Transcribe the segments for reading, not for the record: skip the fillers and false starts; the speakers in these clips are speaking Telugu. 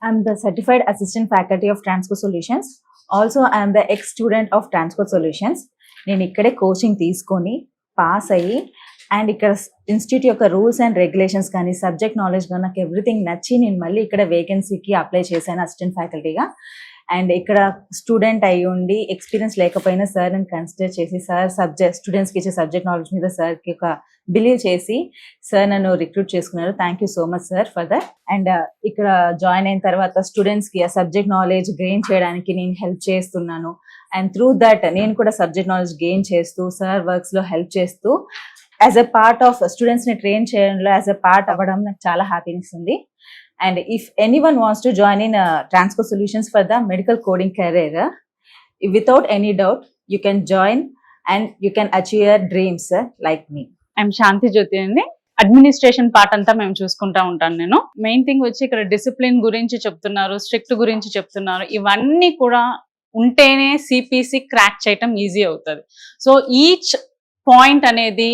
I'm the certified assistant faculty of Transcode Solutions. Also, I am the ex-student of Transcode Solutions. నేను ఇక్కడే కోచింగ్ తీసుకొని పాస్ అయ్యి అండ్ ఇక్కడ ఇన్స్టిట్యూట్ యొక్క రూల్స్ అండ్ రెగ్యులేషన్స్ కానీ సబ్జెక్ట్ నాలెడ్జ్ కానీ నాకు ఎవ్రీథింగ్ నచ్చి నేను మళ్ళీ ఇక్కడ వేకెన్సీకి అప్లై చేశాను అసిస్టెంట్ ఫ్యాకల్టీగా. అండ్ ఇక్కడ స్టూడెంట్ అయ్యి ఉండి ఎక్స్పీరియన్స్ లేకపోయినా సార్ నేను కన్సిడర్ చేసి సార్ స్టూడెంట్స్కి ఇచ్చే సబ్జెక్ట్ నాలెడ్జ్ మీద సార్కి ఒక బిలీవ్ చేసి సార్ నన్ను రిక్రూట్ చేసుకున్నారు. Thank you so much sir for that. And ఇక్కడ జాయిన్ అయిన తర్వాత స్టూడెంట్స్కి ఆ సబ్జెక్ట్ నాలెడ్జ్ గెయిన్ చేయడానికి నేను హెల్ప్ చేస్తున్నాను. అండ్ త్రూ దట్ నేను కూడా సబ్జెక్ట్ నాలెడ్జ్ గెయిన్ చేస్తూ సార్ వర్క్స్లో హెల్ప్ చేస్తూ యాజ్ ఎ పార్ట్ ఆఫ్ స్టూడెంట్స్ని ట్రైన్ చేయడంలో యాజ్ ఎ పార్ట్ అవ్వడం నాకు చాలా హ్యాపీనెస్ ఉంది. And if anyone wants to join in Transcode Solutions for the medical coding career, without any doubt, you can join and you can achieve your dreams like me. I'm Shanti Jyoti అండి. అడ్మినిస్ట్రేషన్ పార్ట్ అంతా మేము చూసుకుంటా ఉంటాను. నేను మెయిన్ థింగ్ వచ్చి ఇక్కడ డిసిప్లిన్ గురించి చెప్తున్నారు, స్ట్రిక్ట్ గురించి చెప్తున్నారు. ఇవన్నీ కూడా ఉంటేనే సిపిసి క్రాక్ చేయటం ఈజీ అవుతుంది. సో ఈచ్ పాయింట్ అనేది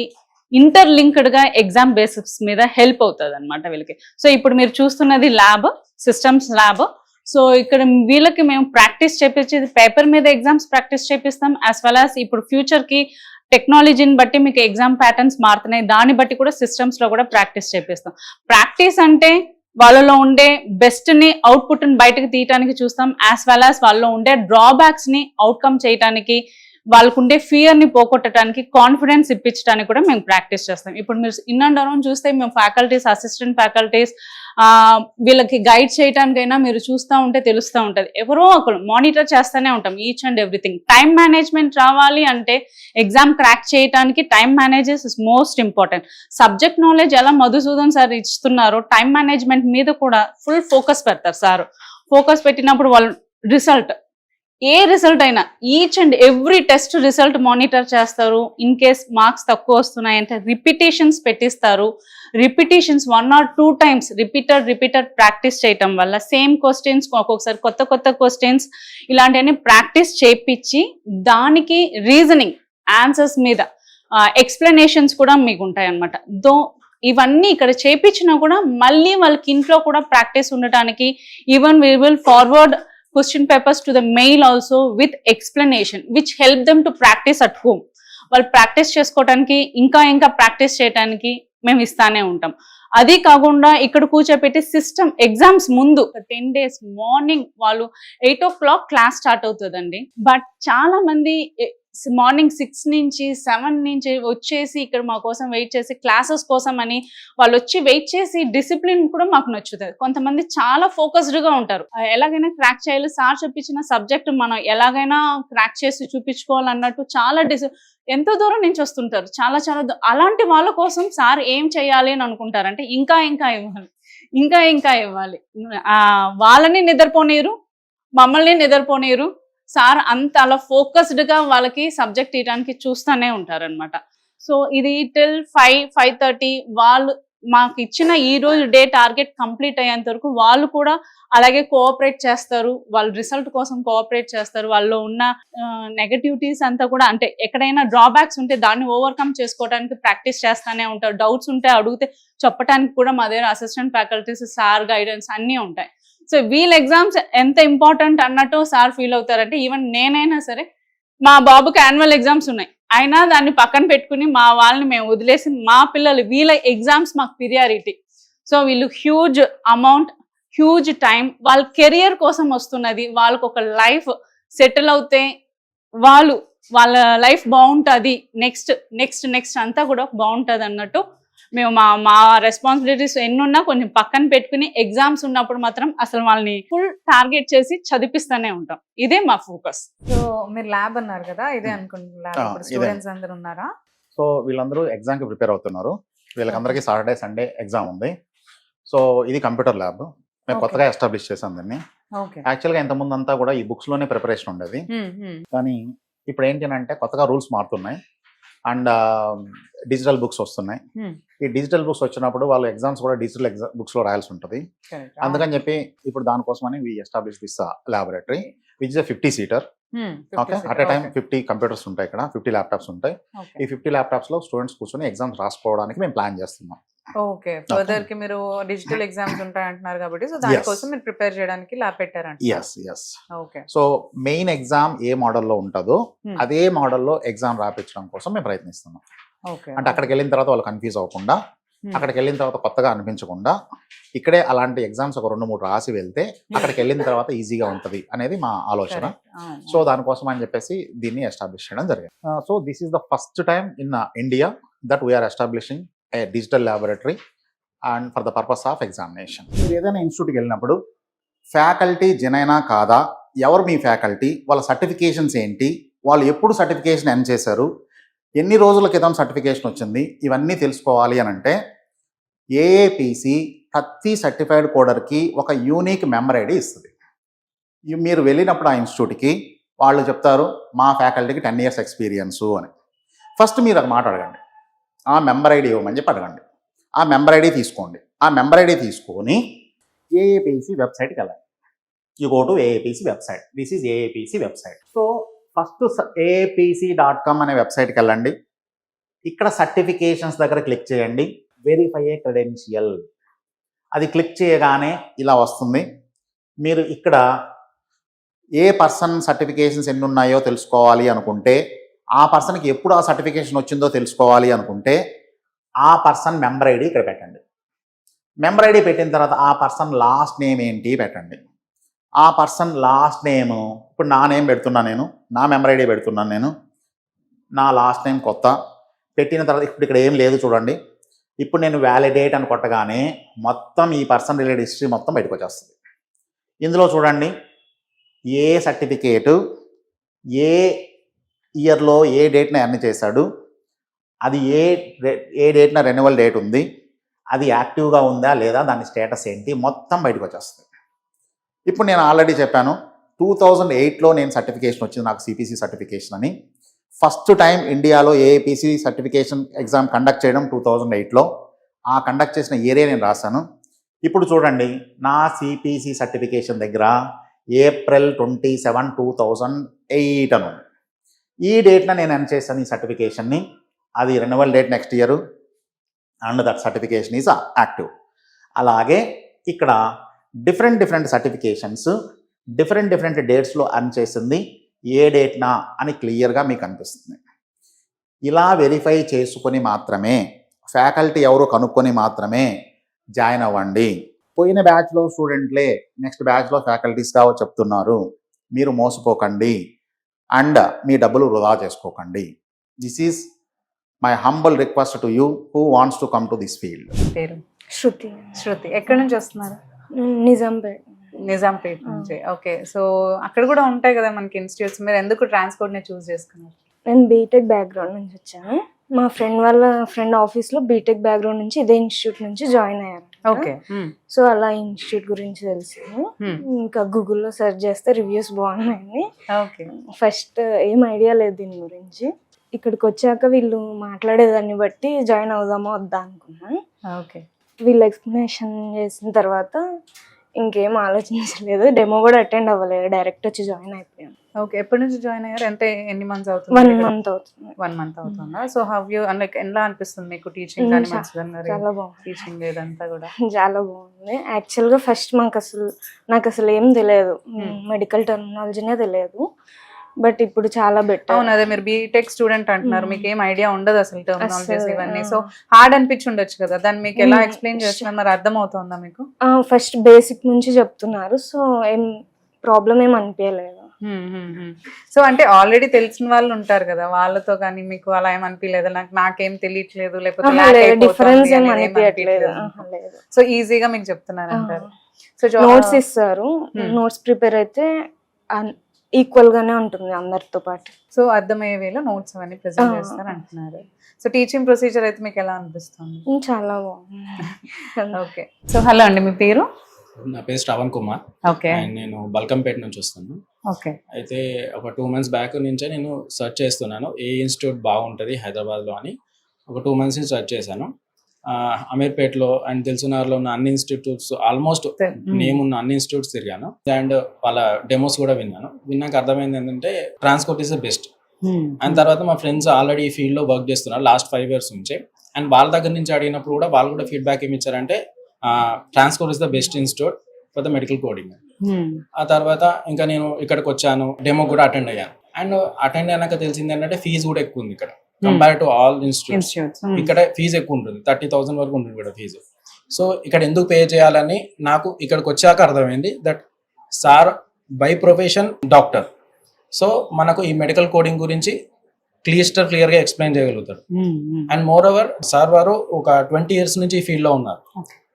ఇంటర్లింక్డ్ గా ఎగ్జామ్ బేసిస్ మీద హెల్ప్ అవుతుంది అనమాట వీళ్ళకి. సో ఇప్పుడు మీరు చూస్తున్నది ల్యాబ్, సిస్టమ్స్ ల్యాబ్. సో ఇక్కడ వీళ్ళకి మేము ప్రాక్టీస్ చేపించేది పేపర్ మీద ఎగ్జామ్స్ ప్రాక్టీస్ చేపిస్తాం, యాజ్ వెల్ యాజ్ ఇప్పుడు ఫ్యూచర్ కి టెక్నాలజీని బట్టి మీకు ఎగ్జామ్ ప్యాటర్న్స్ మారుతున్నాయి, దాన్ని బట్టి కూడా సిస్టమ్స్ లో కూడా ప్రాక్టీస్ చేపిస్తాం. ప్రాక్టీస్ అంటే వాళ్ళలో ఉండే బెస్ట్ ని అవుట్పుట్ ని బయటకు తీయడానికి చూస్తాం, యాజ్ వెల్ యాజ్ వాళ్ళలో ఉండే డ్రాబ్యాక్స్ ని అవుట్కమ్ చేయడానికి, వాళ్ళకు ఉండే ఫియర్ ని పోగొట్టడానికి, కాన్ఫిడెన్స్ ఇప్పించడానికి కూడా మేము ప్రాక్టీస్ చేస్తాం. ఇప్పుడు మీరు ఇన్ అండ్ అరౌండ్ చూస్తే మేము ఫ్యాకల్టీస్, అసిస్టెంట్ ఫ్యాకల్టీస్ వీళ్ళకి గైడ్ చేయడానికైనా మీరు చూస్తూ ఉంటే తెలుస్తూ ఉంటుంది, ఎవరో ఒకరు మానిటర్ చేస్తూనే ఉంటాం each and everything. Time management రావాలి అంటే ఎగ్జామ్ క్రాక్ చేయడానికి time manages is most important. Subject knowledge ఎలా మధుసూదన్ సార్ ఇస్తున్నారో టైం మేనేజ్మెంట్ మీద కూడా ఫుల్ ఫోకస్ పెడతారు సార్. ఫోకస్ పెట్టినప్పుడు వాళ్ళు ఏ రిజల్ట్ అయినా each and every test result monitor చేస్తారు. ఇన్ కేస్ మార్క్స్ తక్కువ వస్తున్నాయంటే రిపిటేషన్స్ పెట్టిస్తారు. Repetitions 1 or 2 times repeated practice చేయటం వల్ల సేమ్ క్వశ్చన్స్, ఒక్కొక్కసారి కొత్త క్వశ్చన్స్ ఇలాంటివన్నీ ప్రాక్టీస్ చేయించి దానికి రీజనింగ్ ఆన్సర్స్ మీద ఎక్స్ప్లెనేషన్స్ కూడా మీకు ఉంటాయి అన్నమాట. ఇవన్నీ ఇక్కడ చేయించినా కూడా మళ్ళీ వాళ్ళకి ఇంట్లో కూడా ప్రాక్టీస్ ఉండటానికి even we will forward question papers to the mail also with explanation which help them to practice at home. వాళ్ళు ప్రాక్టీస్ చేసుకోవడానికి ఇంకా ప్రాక్టీస్ చేయడానికి మేము ఇస్తానే ఉంటాం. అది కాకుండా ఇక్కడ కూర్చోపెట్టి సిస్టమ్ ఎగ్జామ్స్ ముందు 10 days మార్నింగ్ వాళ్ళు 8 o'clock క్లాస్ స్టార్ట్ అవుతుందండి. బట్ చాలా మంది మార్నింగ్ 6 నుంచి 7 నుంచి వచ్చేసి ఇక్కడ మా కోసం వెయిట్ చేసి క్లాసెస్ కోసం అని వాళ్ళు వచ్చి వెయిట్ చేసి డిసిప్లిన్ కూడా మాకు నచ్చుతుంది. కొంతమంది చాలా ఫోకస్డ్గా ఉంటారు, ఎలాగైనా క్రాక్ చేయాలి, సార్ చెప్పించిన సబ్జెక్ట్ మనం ఎలాగైనా క్రాక్ చేసి చూపించుకోవాలన్నట్టు చాలా ఎంతో దూరం నుంచి వస్తుంటారు, చాలా అలాంటి వాళ్ళ కోసం సార్ ఏం చేయాలి అని అనుకుంటారంటే ఇంకా ఇవ్వాలి. వాళ్ళని నిద్రపోనీరు, మమ్మల్ని నిద్రపోనీరు. సార్ అంత అలా ఫోకస్డ్ గా వాళ్ళకి సబ్జెక్ట్ ఇవ్వడానికి చూస్తూనే ఉంటారనమాట. సో ఇది టిల్ 5:30 వాళ్ళు మాకు ఇచ్చిన ఈ రోజు డే టార్గెట్ కంప్లీట్ అయ్యేంత వరకు వాళ్ళు కూడా అలాగే కోఆపరేట్ చేస్తారు, వాళ్ళ రిజల్ట్ కోసం కోఆపరేట్ చేస్తారు. వాళ్ళు ఉన్న నెగటివిటీస్ అంతా కూడా అంటే ఎక్కడైనా డ్రాబ్యాక్స్ ఉంటే దాన్ని ఓవర్కమ్ చేసుకోవడానికి ప్రాక్టీస్ చేస్తూనే ఉంటారు. డౌట్స్ ఉంటే అడిగితే చెప్పడానికి కూడా మా దగ్గర అసిస్టెంట్ ఫ్యాకల్టీస్, సార్ గైడెన్స్ అన్నీ ఉంటాయి. సో వీళ్ళ ఎగ్జామ్స్ ఎంత ఇంపార్టెంట్ అన్నట్టు సార్ ఫీల్ అవుతారంటే ఈవెన్ నేనైనా సరే మా బాబుకి యాన్యువల్ ఎగ్జామ్స్ ఉన్నాయి అయినా దాన్ని పక్కన పెట్టుకుని మా వాళ్ళని మేము వదిలేసి మా పిల్లలు వీళ్ళ ఎగ్జామ్స్ మాకు ప్రియారిటీ. సో వీళ్ళు హ్యూజ్ అమౌంట్, హ్యూజ్ టైం వాళ్ళ కెరియర్ కోసం వస్తున్నది. వాళ్ళకు ఒక లైఫ్ సెటిల్ అవుతే వాళ్ళ లైఫ్ బాగుంటుంది, నెక్స్ట్ అంతా కూడా బాగుంటుంది అన్నట్టు మేము మా రెస్పాన్సిబిలిటీస్ ఎన్నున్నా కొంచెం పక్కన పెట్టుకుని ఎగ్జామ్స్ ఉన్నప్పుడు మాత్రం అసలు వాళ్ళని ఫుల్ టార్గెట్ చేసి చదివిస్తూనే ఉంటాం. ఇదే మా ఫోకస్. సో మీరు ల్యాబ్ అన్నారు కదా, ఇదే అనుకుంటున్నారు స్టూడెంట్స్ అందరూ ఉన్నారా? సో వీళ్ళందరూ ఎగ్జామ్ కి ప్రిపేర్ అవుతున్నారు. వీళ్ళకందరికీ సాటర్డే సండే ఎగ్జామ్ ఉంది. సో ఇది కంప్యూటర్ ల్యాబ్ మేము కొత్తగా ఎస్టాబ్లిష్ చేసాం దీన్ని. యాక్చువల్గా ఇంతకుముందు అంతా కూడా ఈ బుక్స్ లోనే ప్రిపరేషన్ ఉండేది, కానీ ఇప్పుడు ఏంటి అంటే కొత్తగా రూల్స్ మారుతున్నాయి అండ్ డిజిటల్ బుక్స్ వస్తున్నాయి. ఈ డిజిటల్ బుక్స్ వచ్చినప్పుడు వాళ్ళు ఎగ్జామ్స్ కూడా డిజిటల్ బుక్స్ లో రాయాల్సి ఉంటుంది. అందుకని చెప్పి ఇప్పుడు దానికోసమని we establish this laboratory which is 50 seater. Okay, at a time 50 computers ఉంటాయి ఇక్కడ, 50 ల్యాప్టాప్స్ ఉంటాయి. ఈ 50 ల్యాప్టాప్స్ లో స్టూడెంట్స్ కూర్చొని ఎగ్జామ్స్ రాసుకోవడానికి మేము ప్లాన్ చేస్తున్నాం. ఓకే, ఫర్దర్ కి మీరు డిజిటల్ ఎగ్జామ్స్ ఉంటాయి అంటున్నారు కాబట్టి సో దానికోసం మీరు ప్రిపేర్ చేయడానికి ల్యాబ్ పెట్టారంట. Yes. Okay, so main exam ఏ మోడల్లో ఉంటుందో Hmm. అదే మోడల్లో ఎగ్జామ్ రాపించడం కోసం మేము ప్రయత్నిస్తున్నాం. ఓకే, అంటే అక్కడికి వెళ్ళిన తర్వాత వాళ్ళు కన్ఫ్యూజ్ అవ్వకుండా, అక్కడికి వెళ్ళిన తర్వాత కొత్తగా అనిపించకుండా, ఇక్కడే అలాంటి ఎగ్జామ్స్ ఒక 2-3 రాసి వెళ్తే అక్కడికి వెళ్ళిన తర్వాత ఈజీగా ఉంటుంది అనేది మా ఆలోచన. సో దానికోసం అని చెప్పేసి దీన్ని ఎస్టాబ్లిష్ చేయడం జరిగింది. So this is the first time in India that we are establishing a digital laboratory and for the purpose of examination. మీరు ఏదైనా ఇన్స్టిట్యూట్కి వెళ్ళినప్పుడు ఫ్యాకల్టీ జెనైనా కాదా, ఎవరు మీ ఫ్యాకల్టీ, వాళ్ళ సర్టిఫికేషన్స్ ఏంటి, వాళ్ళు ఎప్పుడు సర్టిఫికేషన్ ఎండ్ చేశారు, ఎన్ని రోజుల క్రితం సర్టిఫికేషన్ వచ్చింది, ఇవన్నీ తెలుసుకోవాలి అని అంటే ఏఏపిసి ప్రతి సర్టిఫైడ్ కోడర్కి ఒక యూనిక్ మెంబర్ ఐడి ఇస్తుంది. మీరు వెళ్ళినప్పుడు ఆ ఇన్స్టిట్యూట్కి వాళ్ళు చెప్తారు మా ఫ్యాకల్టీకి 10 years ఎక్స్పీరియన్సు అని. ఫస్ట్ మీరు అది మాట అడగండి, ఆ మెంబర్ ఐడి ఇవ్వమని చెప్పి అడగండి. ఆ మెంబర్ ఐడి తీసుకోండి. ఆ మెంబర్ ఐడి తీసుకొని ఏఏపిసి వెబ్సైట్కి వెళ్ళండి. You go to ఏఏపిసి website. This is ఏఏపిసి website. So first aapc.com అనే వెబ్సైట్కి వెళ్ళండి. ఇక్కడ సర్టిఫికేషన్స్ దగ్గర క్లిక్ చేయండి, వెరిఫై ఏ క్రెడెన్షియల్. అది క్లిక్ చేయగానే ఇలా వస్తుంది. మీరు ఇక్కడ ఏ పర్సన్ సర్టిఫికేషన్స్ ఎన్ని ఉన్నాయో తెలుసుకోవాలి అనుకుంటే, ఆ పర్సన్కి ఎప్పుడు ఆ సర్టిఫికేషన్ వచ్చిందో తెలుసుకోవాలి అనుకుంటే ఆ పర్సన్ మెంబర్ ఐడి ఇక్కడ పెట్టండి. మెంబర్ ఐడి పెట్టిన తర్వాత ఆ పర్సన్ లాస్ట్ నేమ్ ఏంటి పెట్టండి. ఆ పర్సన్ లాస్ట్ నేమ్, ఇప్పుడు నా నేమ్ పెడుతున్నా, నేను నా మెంబర్ ఐడి పెడుతున్నాను, నేను నా లాస్ట్ నేమ్ కొత్త పెట్టిన తర్వాత ఇప్పుడు ఇక్కడ ఏం లేదు చూడండి. ఇప్పుడు నేను వ్యాలిడేట్ అని కొట్టగానే మొత్తం ఈ పర్సన్ రిలేటెడ్ హిస్టరీ మొత్తం బయటకు వచ్చేస్తుంది. ఇందులో చూడండి ఏ సర్టిఫికేటు ఏ ఇయర్లో ఏ డేట్న ఎర్న్ చేశాడు, అది ఏ డేట్న రెన్యువల్ డేట్ ఉంది, అది యాక్టివ్గా ఉందా లేదా, దాని స్టేటస్ ఏంటి, మొత్తం బయటకు వచ్చేస్తుంది. ఇప్పుడు నేను ఆల్రెడీ చెప్పాను 2008లో నేను సర్టిఫికేషన్ వచ్చింది నాకు సిపిసి సర్టిఫికేషన్ అని. ఫస్ట్ టైం ఇండియాలో ఏఏపిసి సర్టిఫికేషన్ ఎగ్జామ్ కండక్ట్ చేయడం 2008లో. ఆ కండక్ట్ చేసిన ఇయరే నేను రాశాను. ఇప్పుడు చూడండి నా సిపిసి సర్టిఫికేషన్ దగ్గర April 27, 2008 అని ఉంది. ఈ డేట్న నేను ఎర్న్ చేశాను ఈ సర్టిఫికేషన్ని. అది renewal date next year and that certification is active. అలాగే ఇక్కడ డిఫరెంట్ సర్టిఫికేషన్స్ డిఫరెంట్ డేట్స్లో అర్న్ చేసింది ఏ డేట్నా అని క్లియర్గా మీకు అనిపిస్తుంది. ఇలా వెరిఫై చేసుకొని మాత్రమే, ఫ్యాకల్టీ ఎవరు కనుక్కొని మాత్రమే జాయిన్ అవ్వండి. పోయిన బ్యాచ్లో స్టూడెంట్లే నెక్స్ట్ బ్యాచ్లో ఫ్యాకల్టీస్గా చెప్తున్నారు, మీరు మోసపోకండి అండ్ మీ డబ్బులు వృధా చేసుకోకండి. This is my humble request to you who wants to come to this field. పేరు శృతి, శృతి. ఎక్కడి నుంచి వస్తున్నారు? నిజాంపేట్. నిజాంపేట్ నుంచి. ఓకే, సో అక్కడ కూడా ఉంటాయి కదా మనకి ఇన్స్టిట్యూట్స్, మీరు ఎందుకు ట్రాన్స్పోర్ట్ ని చూస్ చేసుకున్నారు? నేను బీటెక్ బ్యాక్గ్రౌండ్ నుంచి వచ్చాను. మా ఫ్రెండ్ ఆఫీస్లో బీటెక్ బ్యాక్గ్రౌండ్ నుంచి ఇదే ఇన్స్టిట్యూట్ నుంచి జాయిన్ అయ్యారు. ఓకే, సో అలా ఇన్స్టిట్యూట్ గురించి తెలిసింది. ఇంకా గూగుల్లో సెర్చ్ చేస్తే రివ్యూస్ బాగున్నాయని. ఓకే, ఫస్ట్ ఏం ఐడియా లేదు దీని గురించి. ఇక్కడికి వచ్చాక వీళ్ళు మాట్లాడేదాన్ని బట్టి జాయిన్ అవుదామా వద్దా అనుకున్నాను. ఓకే, వీళ్ళు ఎక్స్ప్లెనేషన్ చేసిన తర్వాత ఇంకేం ఆలోచించలేదు. డెమో కూడా అటెండ్ అవ్వలేదు, డైరెక్ట్ వచ్చి జాయిన్ అయిపోయాను. ఓకే. ఎప్పటి నుంచి జాయిన్ అయ్యారు? అంటే ఎన్ని మంత్స్ అవుతుంది? 1 month అవుతుంది. 1 month అవుతుందా? సో హౌ యూ లైక్ ఎలా అనిపిస్తుంది మీకు టీచింగ్ కానీ మంచిదన్నారు? చాలా బాగుంది టీచింగ్ ఇదంతా కూడా చాలా బాగుంది. యాక్చువల్గా ఫస్ట్ నాకు అసలు ఏం తెలియదు, మెడికల్ టెర్మినాలజీనే తెలియదు. బట్ ఇప్పుడు చాలా బెటర్. అవును, అదే మీరు బీటెక్ స్టూడెంట్ అంటున్నారు, మీకు ఏం ఐడియా ఉండదు అసలు టెర్మినాలజీస్ ఇవన్నీ. సో హార్డ్ అనిపించి ఉండొచ్చు కదా, దాన్ని మీకు ఎలా ఎక్స్ప్లెయిన్ చేస్తున్నారు, మరి అర్థం అవుతుందా మీకు? ఫస్ట్ బేసిక్ నుంచి చెప్తున్నారు, సో ఏం ప్రాబ్లం ఏం అనిపించలేదు. సో అంటే ఆల్రెడీ తెలిసిన వాళ్ళు ఉంటారు కదా, వాళ్ళతో కానీ మీకు అలా ఏం అనిపించలేదు? నాకేం తెలియట్లేదు లేకపోతే డిఫరెన్స్ ఏం అనిపించట్లేదు. సో ఈజీగా మీకు చెప్తున్నారు అంటారు. సో నోట్స్ ఇస్తారు, నోట్స్ ప్రిపేర్ అయితే ఈక్వల్ గానే ఉంటుంది అందరితో పాటు. సో అర్థమయ్యే వేలో నోట్స్ అవన్నీ ప్రెజెంట్ చేస్తారు అంటున్నారు. సో టీచింగ్ ప్రొసీజర్ అయితే మీకు ఎలా అనిపిస్తుంది? చాలా బాగుంది. ఓకే. సో హలో అండి, మీ పేరు? నా పేరు శ్రవణ్ కుమార్. ఓకే. నేను బల్కంపేట నుంచి వస్తాను. ఓకే. అయితే ఒక 2 months బ్యాక్ నుంచే నేను సెర్చ్ చేస్తున్నాను ఏ ఇన్స్టిట్యూట్ బాగుంటుంది హైదరాబాద్లో అని. ఒక 2 months నుంచి సెర్చ్ చేశాను. అమీర్పేటలో అండ్ దిల్సునగర్లో ఉన్న అన్ని ఇన్స్టిట్యూట్స్ ఆల్మోస్ట్ నేమ్ ఉన్న అన్ని ఇన్స్టిట్యూట్స్ తిరిగాను అండ్ వాళ్ళ డెమోస్ కూడా విన్నాక అర్థమైంది ఏంటంటే ట్రాన్స్కోట్ ఈస్ ద బెస్ట్. అండ్ తర్వాత మా ఫ్రెండ్స్ ఆల్రెడీ ఈ ఫీల్డ్ లో వర్క్ చేస్తున్నారు లాస్ట్ 5 years నుంచి. అండ్ వాళ్ళ దగ్గర నుంచి అడిగినప్పుడు కూడా వాళ్ళు కూడా ఫీడ్బ్యాక్ ఏమి ఇచ్చారంటే Transcot is the best institute for the medical coding. ఆ తర్వాత ఇంకా నేను ఇక్కడికి వచ్చాను, డెమో కూడా అటెండ్ అయ్యాను. అండ్ అటెండ్ అయినాక తెలిసింది ఏంటంటే ఫీజు కూడా ఎక్కువ ఉంది ఇక్కడ కంపేర్ టు ఆల్ ఇన్స్టిట్యూట్స్. ఇక్కడ ఫీజు ఎక్కువ ఉంటుంది, 30,000 వరకు ఉంటుంది ఇక్కడ ఫీజు. సో ఇక్కడ ఎందుకు పే చేయాలని నాకు ఇక్కడికి వచ్చాక అర్థమైంది that sir by profession doctor. So మనకు ఈ మెడికల్ కోడింగ్ గురించి క్లియర్ గా ఎక్స్ప్లెయిన్ చేయగలుగుతారు. అండ్ మోర్ ఓవర్ సార్ వారు ఒక 20 years నుంచి ఈ ఫీల్డ్ లో ఉన్నారు.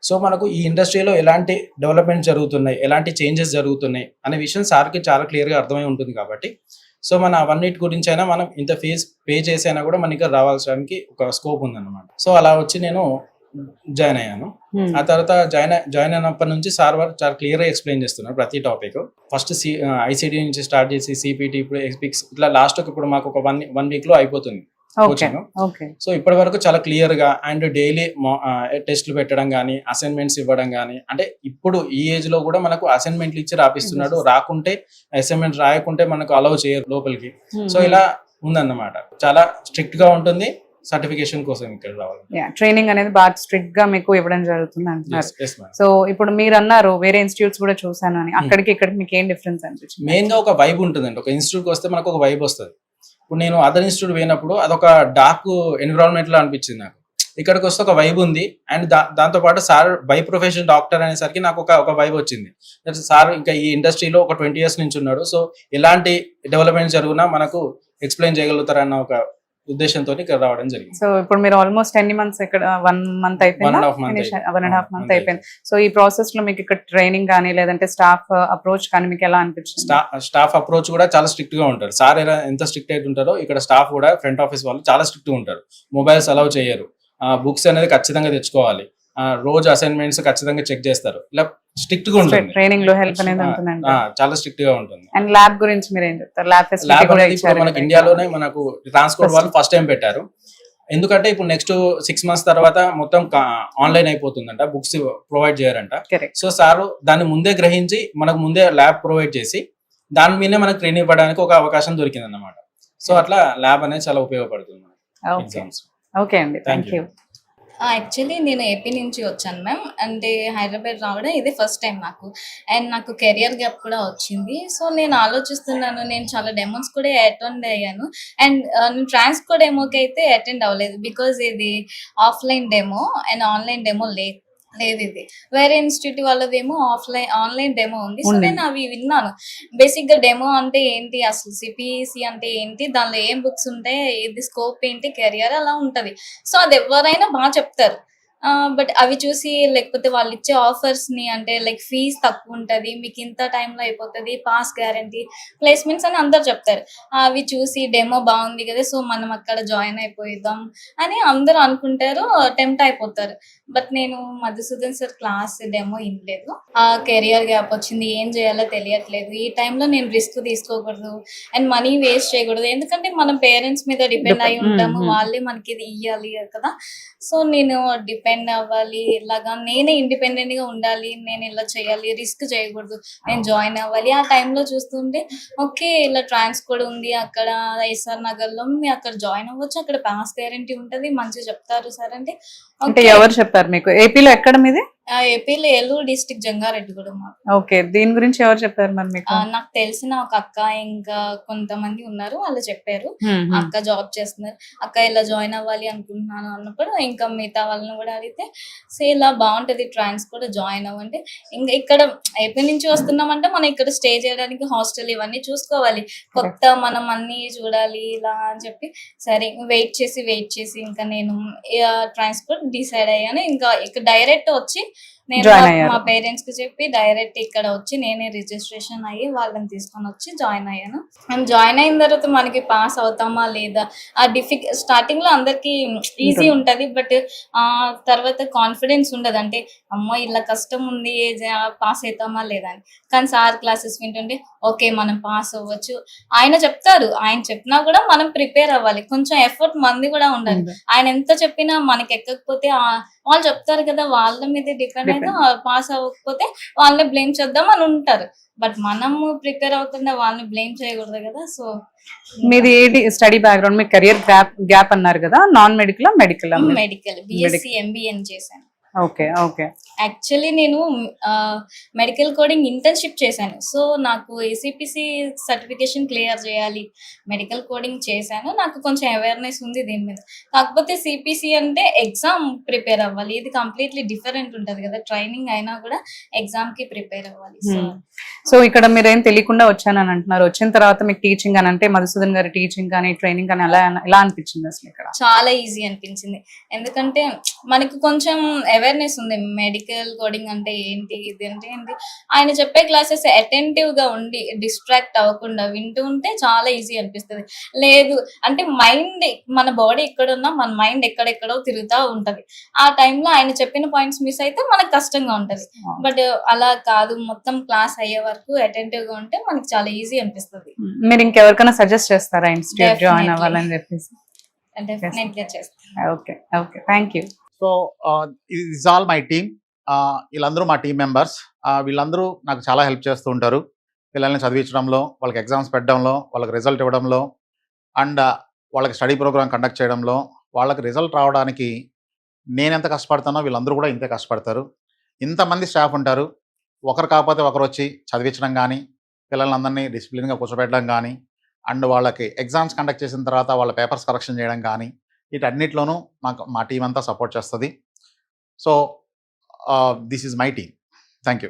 సో మనకు ఈ ఇండస్ట్రీలో ఎలాంటి డెవలప్మెంట్ జరుగుతున్నాయి, ఎలాంటి చేంజెస్ జరుగుతున్నాయి అనే విషయం సార్కి చాలా క్లియర్ గా అర్థమై ఉంటుంది కాబట్టి సో మన అవన్నిటి గురించి అయినా మనం ఇంత ఫీజ్ పే చేసైనా కూడా మనకి రావాల్సడానికి ఒక స్కోప్ ఉందన్నమాట. సో అలా వచ్చి నేను జాయిన్ అయ్యాను. ఆ తర్వాత జాయిన్ అయినప్పటి నుంచి సార్ వారు చాలా క్లియర్ గా ఎక్స్ప్లెయిన్ చేస్తున్నారు ప్రతి టాపిక్. ఫస్ట్ ఐసిడి నుంచి స్టార్ట్ చేసి సిపిటి, ఇప్పుడు ఎక్స్పిక్స్, ఇట్లా లాస్ట్ ఇప్పుడు మాకు ఒక వన్ వీక్ లో అయిపోతుంది కోచింగ్. సో ఇప్పటి వరకు చాలా క్లియర్ గా అండ్ డైలీ టెస్ట్లు పెట్టడం కానీ అసైన్మెంట్స్ ఇవ్వడం కానీ, అంటే ఇప్పుడు ఈ ఏజ్ లో కూడా మనకు అసైన్మెంట్లు ఇచ్చి రాపిస్తున్నాడు. రాకుంటే అసైన్మెంట్ రాయకుంటే మనకు అలౌ చేయరు లోపలికి. సో ఇలా ఉందన్నమాట, చాలా స్ట్రిక్ట్ గా ఉంటుంది సర్టిఫికేషన్ కోసం ఇక్కడ రావాలి. ట్రైనింగ్ అనేది బాగా స్ట్రిక్ట్ గా మీకు ఇవ్వడం జరుగుతుంది అంటున్నారు. సో ఇప్పుడు మీరు అన్నారు వేరే ఇన్స్టిట్యూట్స్ కూడా చూసాను అని, అక్కడికి ఇక్కడికి మీకు ఏం డిఫరెన్స్ అనిపించింది? మెయిన్ గా ఒక వైబ్ ఉంటుందండి. ఒక ఇన్స్టిట్యూట్ వస్తే మనకు ఒక వైబ్ వస్తుంది. ఇప్పుడు నేను అదర్ ఇన్స్టిట్యూట్ పోయినప్పుడు అదొక డార్క్ ఎన్విరాన్మెంట్ లో అనిపించింది నాకు. ఇక్కడికి వస్తే ఒక వైబ్ ఉంది. అండ్ దాంతో పాటు సార్ బై ప్రొఫెషన్ డాక్టర్ అనేసరికి నాకు ఒక వైబ్ వచ్చింది. సార్ ఇంకా ఈ ఇండస్ట్రీలో ఒక 20 years నుంచి ఉన్నాడు. సో ఎలాంటి డెవలప్మెంట్ జరిగినా మనకు ఎక్స్ప్లెయిన్ చేయగలుగుతారన్న ఒక ఉద్దేశంతో ఇక్కడ రావడం జరిగింది. సో ఇప్పుడు మీరు ఆల్మోస్ట్ ఎన్ని మంత్స్ ఇక్కడ 1 month అయిపోయింది, 1.5 month అయిపోయింది. సో ఈ ప్రాసెస్ లో మీకు ఇక్కడ ట్రైనింగ్ కానీ లేదంటే స్టాఫ్ అప్రోచ్ కానీ మీకు ఎలా అనిపించింది? స్టాఫ్ అప్రోచ్ కూడా చాలా స్ట్రిక్ట్ గా ఉంటారు. సార్ ఎంత స్ట్రిక్ట్ అయితే ఉంటారో ఇక్కడ స్టాఫ్ కూడా ఫ్రంట్ ఆఫీస్ వాళ్ళు చాలా స్ట్రిక్ట్ గా ఉంటారు. మొబైల్స్ అలౌ చేయరు, బుక్స్ అనేది ఖచ్చితంగా తెచ్చుకోవాలి, రోజు అసైన్మెంట్స్ ఖచ్చితంగా చెక్ చేస్తారు. ఇలా స్ట్రిక్ట్ గా ఉంటుంది. ట్రైనింగ్ లో హెల్ప్ అనేది ఉంటుందండి, చాలా స్ట్రిక్ట్ గా ఉంటుంది. అండ్ ల్యాబ్ గురించి మీరు ఏం చెప్తారు? ల్యాబ్ ఫెసిలిటీ కూడా ఇచ్చారు మనకి ఇండియాలోనే. మనకు ట్రాన్స్కోట్ వాళ్ళు ఫస్ట్ టైం పెట్టారు. ఎందుకంటే ఇప్పుడు నెక్స్ట్ 6 months తర్వాత మొత్తం ఆన్లైన్ అయిపోతుందంట, బుక్స్ ప్రొవైడ్ చేయరంట. సో సార్ దాన్ని ముందే గ్రహించి మనకు ముందే ల్యాబ్ ప్రొవైడ్ చేసి దాని మీదే మనకు ట్రైనింగ్ ఇవ్వడానికి ఒక అవకాశం దొరికింది అన్నమాట. సో అట్లా ల్యాబ్ అనేది చాలా ఉపయోగపడుతుంది ఎగ్జామ్స్. ఓకే అండి, థ్యాంక్ యూ. యాక్చువల్లీ నేను ఏపీ నుంచి వచ్చాను మ్యామ్. అంటే హైదరాబాద్ రావడం ఇది ఫస్ట్ టైం నాకు. అండ్ నాకు కెరియర్ గ్యాప్ కూడా వచ్చింది. సో నేను ఆలోచిస్తున్నాను, నేను చాలా డెమోస్ కూడా అటెండ్ అయ్యాను. అండ్ నేను ట్రాన్స్కో డెమోకి అయితే అటెండ్ అవ్వలేదు, బికాజ్ ఇది offline demo and online demo లేదు. ఇది వేరే ఇన్స్టిట్యూట్ వాళ్ళదేమో ఆన్లైన్ డెమో ఉంది. సో నేను అవి విన్నాను. బేసిక్ గా డెమో అంటే ఏంటి, అసలు సిపిసి అంటే ఏంటి, దానిలో ఏం బుక్స్ ఉంటాయి, ఇది స్కోప్ ఏంటి, కెరియర్ అలా ఉంటది. సో అది ఎవరైనా బాగా చెప్తారు. బట్ అవి చూసి లేకపోతే వాళ్ళు ఇచ్చే ఆఫర్స్ ని, అంటే లైక్ ఫీజ్ తక్కువ ఉంటది, మీకు ఇంత టైంలో అయిపోతుంది, పాస్ గ్యారంటీ, ప్లేస్మెంట్స్ అని అందరు చెప్తారు. అవి చూసి డెమో బాగుంది కదా, సో మనం అక్కడ జాయిన్ అయిపోయిద్దాం అని అందరూ అనుకుంటారు, టెంప్ట్ అయిపోతారు. బట్ నేను మధుసూదన్ సార్ క్లాస్ డెమో ఇవ్వలేదు. ఆ కెరియర్ గ్యాప్ వచ్చింది, ఏం చేయాలో తెలియట్లేదు. ఈ టైంలో నేను రిస్క్ తీసుకోకూడదు అండ్ మనీ వేస్ట్ చేయకూడదు, ఎందుకంటే మనం పేరెంట్స్ మీద డిపెండ్ అయి ఉంటాము, వాళ్ళే మనకి ఇది ఇవ్వాలి కదా. సో నేను డిపెండ్ అవ్వాలి, ఇలాగా నేనే ఇండిపెండెంట్ గా ఉండాలి, నేను ఇలా చేయాలి, రిస్క్ చేయకూడదు, నేను జాయిన్ అవ్వాలి. ఆ టైంలో చూస్తుంటే ఓకే ఇలా ట్రాన్స్కోడ్ ఉంది అక్కడ ఎస్ఆర్ నగర్ లో, మీరు అక్కడ జాయిన్ అవ్వచ్చు, అక్కడ పాస్ గ్యారంటీ ఉంటది, మంచిగా చెప్తారు సార్ అంటే. ఎవరు చెప్పారు మీకు? ఏపీలో ఎక్కడ మీది? ఏపీలో ఏలూరు డిస్ట్రిక్ట్ జంగారెడ్డిగూడెం. ఓకే, దీని గురించి ఎవరు చెప్పారు మరి మీకు? నాకు తెలిసిన ఒక అక్క ఇంకా కొంతమంది ఉన్నారు, వాళ్ళు చెప్పారు. అక్క జాబ్ చేస్తున్నారు, అక్క ఇలా జాయిన్ అవ్వాలి అనుకుంటున్నాను అన్నప్పుడు ఇంకా మిగతా వాళ్ళని కూడా అడిగితే సో ఇలా బాగుంటది ట్రాన్స్ కూడా జాయిన్ అవ్వంటే. ఇంకా ఇక్కడ ఏపీ నుంచి వస్తున్నామంటే మనం ఇక్కడ స్టే చేయడానికి హాస్టల్ ఇవన్నీ చూసుకోవాలి, కొత్త మనం అన్ని చూడాలి ఇలా అని చెప్పి సరే వెయిట్ చేసి ఇంకా నేను ట్రాన్స్పోర్ట్ డిసైడ్ అయ్యాను. ఇంకా ఇక్కడ డైరెక్ట్ వచ్చి నేను Join మా అయ్యారు. పేరెంట్స్ కి చెప్పి డైరెక్ట్ ఇక్కడ వచ్చి నేనే రిజిస్ట్రేషన్ అయ్యి వాళ్ళని తీసుకొని వచ్చి జాయిన్ అయ్యాను. అండ్ జాయిన్ అయిన తర్వాత మనకి పాస్ అవుతామా లేదా ఆ స్టార్టింగ్ లో అందరికి ఈజీ ఉంటది, బట్ ఆ తర్వాత కాన్ఫిడెన్స్ ఉండదు. అంటే అమ్మో ఇలా కష్టం ఉంది, పాస్ అవుతామా లేదా అని. కానీ సార్ క్లాసెస్ వింటుంటే ఓకే మనం పాస్ అవ్వచ్చు. ఆయన చెప్తారు, ఆయన చెప్పినా కూడా మనం ప్రిపేర్ అవ్వాలి, కొంచెం ఎఫర్ట్ మంది కూడా ఉండాలి. ఆయన ఎంత చెప్పినా మనకి ఎక్కకపోతే వాళ్ళు చెప్తారు కదా, వాళ్ళ మీద డిపెండ్ అయితే పాస్ అవ్వకపోతే వాళ్ళని బ్లేమ్ చేద్దాం అని ఉంటారు. బట్ మనము ప్రిపేర్ అవుతుంటే వాళ్ళని బ్లేమ్ చేయకూడదు కదా. సో మీది ఏంటి స్టడీ బ్యాక్గ్రౌండ్? మీ కెరియర్ గ్యాప్ అన్నారు కదా, non medical medical? Medical BSc MBA చేశాను. Okay okay. యాక్చువల్లీ నేను మెడికల్ కోడింగ్ ఇంటర్న్షిప్ చేశాను. సో నాకు ఏసీపీసీ సర్టిఫికేషన్ క్లియర్ చేయాలి, మెడికల్ కోడింగ్ చేశాను. నాకు కొంచెం అవేర్నెస్ ఉంది దీని మీద. కాకపోతే సిపిసి అంటే ఎగ్జామ్ ప్రిపేర్ అవ్వాలి, ఇది కంప్లీట్లీ డిఫరెంట్ ఉంటుంది కదా. ట్రైనింగ్ అయినా కూడా ఎగ్జామ్ కి ప్రిపేర్ అవ్వాలి. సో ఇక్కడ మీరేం తెలియకుండా వచ్చానని అంటున్నారు. వచ్చిన తర్వాత మీకు టీచింగ్ అని అంటే మధుసూదన్ గారి టీచింగ్ కానీ ట్రైనింగ్ కానీ ఎలా అనిపించింది అసలు? ఇక్కడ చాలా ఈజీ అనిపించింది, ఎందుకంటే మనకు కొంచెం అవేర్నెస్ ఉంది. మెడికల్ కోడింగ్ అంటే ఏంటి, ఇది అంటే ఏంటి, ఆయన చెప్పే క్లాసెస్ అటెంటివ్ గా ఉండి డిస్ట్రాక్ట్ అవ్వకుండా వింటూ ఉంటే చాలా ఈజీ అనిపిస్తుంది. లేదు అంటే మైండ్, మన బాడీ ఎక్కడున్నా మన మైండ్ ఎక్కడెక్కడో తిరుగుతూ ఉంటది. ఆ టైంలో ఆయన చెప్పిన పాయింట్స్ మిస్ అయితే మనకు కష్టంగా ఉంటది. బట్ అలా కాదు, మొత్తం క్లాస్ అయ్యే వరకు అటెంటివ్ గా ఉంటే మనకి చాలా ఈజీ అనిపిస్తుంది. మీరు ఇంకెవరికైనా సజెస్ట్ చేస్తారా ఇన్స్టిట్యూట్ జాయిన్ Definitely. అవ్వాలని చెప్పేసి? డెఫినెట్గా చేస్తాను. Okay okay, thank you. So is all my team. వీళ్ళందరూ మా టీం మెంబర్స్. వీళ్ళందరూ నాకు చాలా హెల్ప్ చేస్తూ ఉంటారు, పిల్లల్ని చదివించడంలో, వాళ్ళకి ఎగ్జామ్స్ పెట్టడంలో, వాళ్ళకి రిజల్ట్ ఇవ్వడంలో, అండ్ వాళ్ళకి స్టడీ ప్రోగ్రామ్ కండక్ట్ చేయడంలో. వాళ్ళకి రిజల్ట్ రావడానికి నేను ఎంత కష్టపడతానో వీళ్ళందరూ కూడా ఇంతే కష్టపడతారు. ఇంతమంది స్టాఫ్ ఉంటారు, ఒకరు కాకపోతే ఒకరు వచ్చి చదివించడం కానీ, పిల్లలందరినీ డిసిప్లిన్గా కూర్చోబెట్టడం కానీ, అండ్ వాళ్ళకి ఎగ్జామ్స్ కండక్ట్ చేసిన తర్వాత వాళ్ళ పేపర్స్ కరెక్షన్ చేయడం కానీ, వీటన్నిటిలోనూ మా టీం అంతా సపోర్ట్ చేస్తుంది. So this is my team. Thank you.